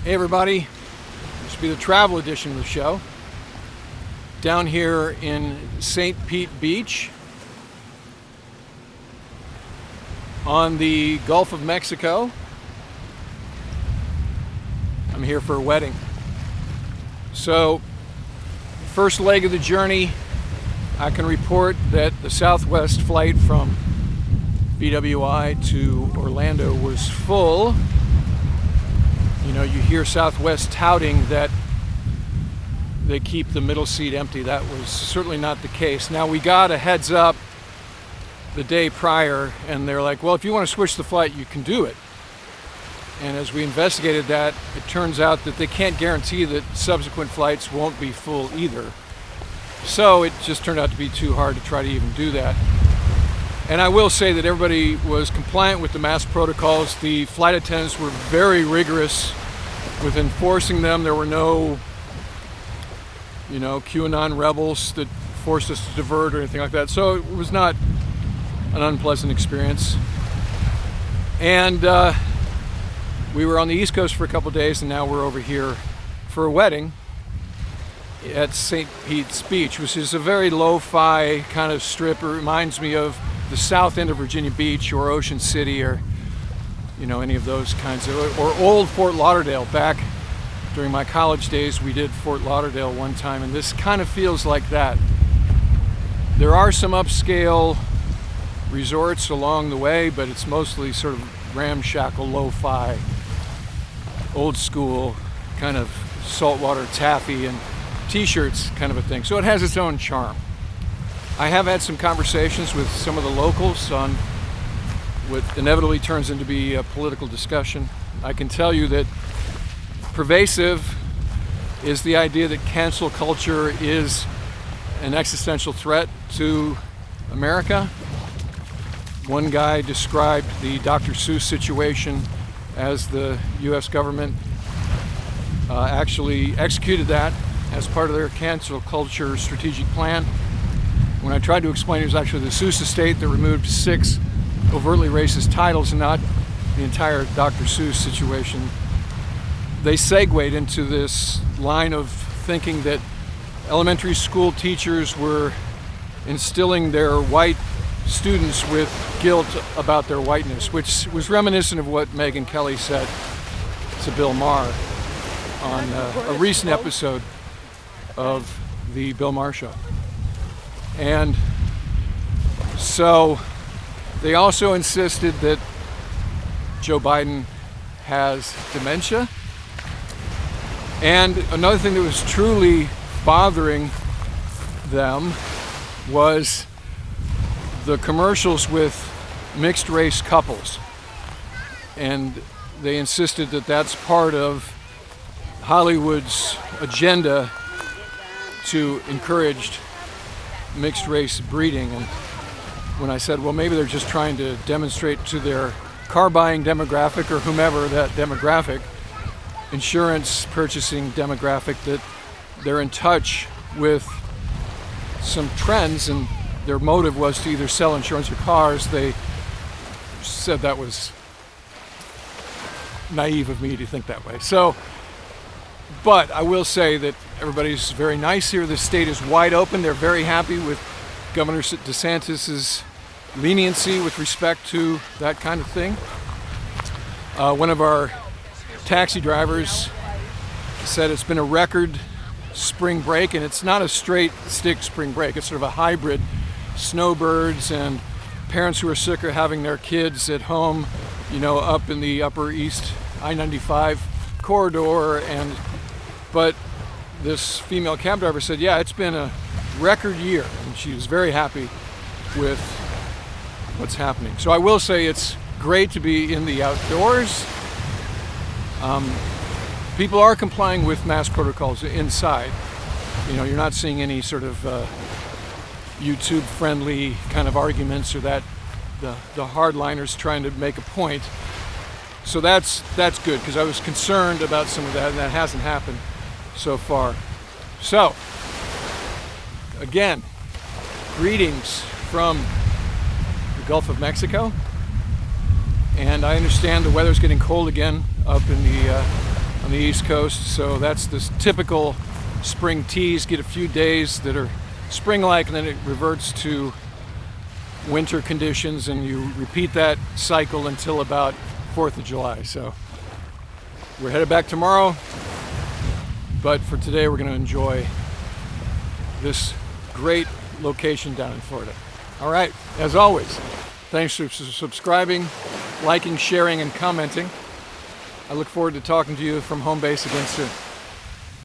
Hey everybody, this will be the travel edition of the show. Down here in St. Pete Beach on the Gulf of Mexico. I'm here for a wedding. So, first leg of the journey, I can report that the Southwest flight from BWI to Orlando was full. You know, you hear Southwest touting that they keep the middle seat empty. That was certainly not the case. Now, we got a heads up the day prior, and they're like, well, if you want to switch the flight, you can do it. And as we investigated that, it turns out that they can't guarantee that subsequent flights won't be full either. So it just turned out to be too hard to try to even do that. And I will say that everybody was compliant with the mask protocols. The flight attendants were very rigorous with enforcing them. There were no, QAnon rebels that forced us to divert or anything like that. So it was not an unpleasant experience. And we were on the East Coast for a couple of days, and now we're over here for a wedding at St. Pete's Beach, which is a very lo-fi kind of strip. It reminds me of the south end of Virginia Beach or Ocean City or, any of those kinds of, or old Fort Lauderdale. Back during my college days, we did Fort Lauderdale one time, and this kind of feels like that. There are some upscale resorts along the way, but it's mostly sort of ramshackle, lo-fi, old school, kind of saltwater taffy and t-shirts kind of a thing. So it has its own charm. I have had some conversations with some of the locals on what inevitably turns into be a political discussion. I can tell you that pervasive is the idea that cancel culture is an existential threat to America. One guy described the Dr. Seuss situation as the U.S. government actually executed that as part of their cancel culture strategic plan. When I tried to explain, it was actually the Seuss estate that removed 6 overtly racist titles and not the entire Dr. Seuss situation. They segued into this line of thinking that elementary school teachers were instilling their white students with guilt about their whiteness, which was reminiscent of what Megyn Kelly said to Bill Maher on a recent episode of the Bill Maher Show. And so they also insisted that Joe Biden has dementia. And another thing that was truly bothering them was the commercials with mixed race couples. And they insisted that that's part of Hollywood's agenda to encourage mixed race breeding. And when I said, well, maybe they're just trying to demonstrate to their car buying demographic or whomever that demographic, insurance purchasing demographic, that they're in touch with some trends and their motive was to either sell insurance or cars, they said that was naive of me to think that way. So, but I will say that everybody's very nice here. The state is wide open. They're very happy with Governor DeSantis's leniency with respect to that kind of thing. One of our taxi drivers said it's been a record spring break, and it's not a straight stick spring break. It's sort of a hybrid. Snowbirds and parents who are sick are having their kids at home, up in the Upper East I-95 corridor. But this female cab driver said, yeah, it's been a record year, and she was very happy with what's happening. So I will say it's great to be in the outdoors. People are complying with mask protocols inside. You're not seeing any sort of YouTube-friendly kind of arguments or that the hardliners trying to make a point. So that's good, because I was concerned about some of that, and that hasn't happened so far. So, again, greetings from the Gulf of Mexico. And I understand the weather's getting cold again up in the on the East Coast. So that's this typical spring tease. Get a few days that are spring-like, and then it reverts to winter conditions, and you repeat that cycle until about 4th of July. So we're headed back tomorrow, but for today we're going to enjoy this great location down in Florida. All right, as always, thanks for subscribing, liking, sharing, and commenting. I look forward to talking to you from home base again soon.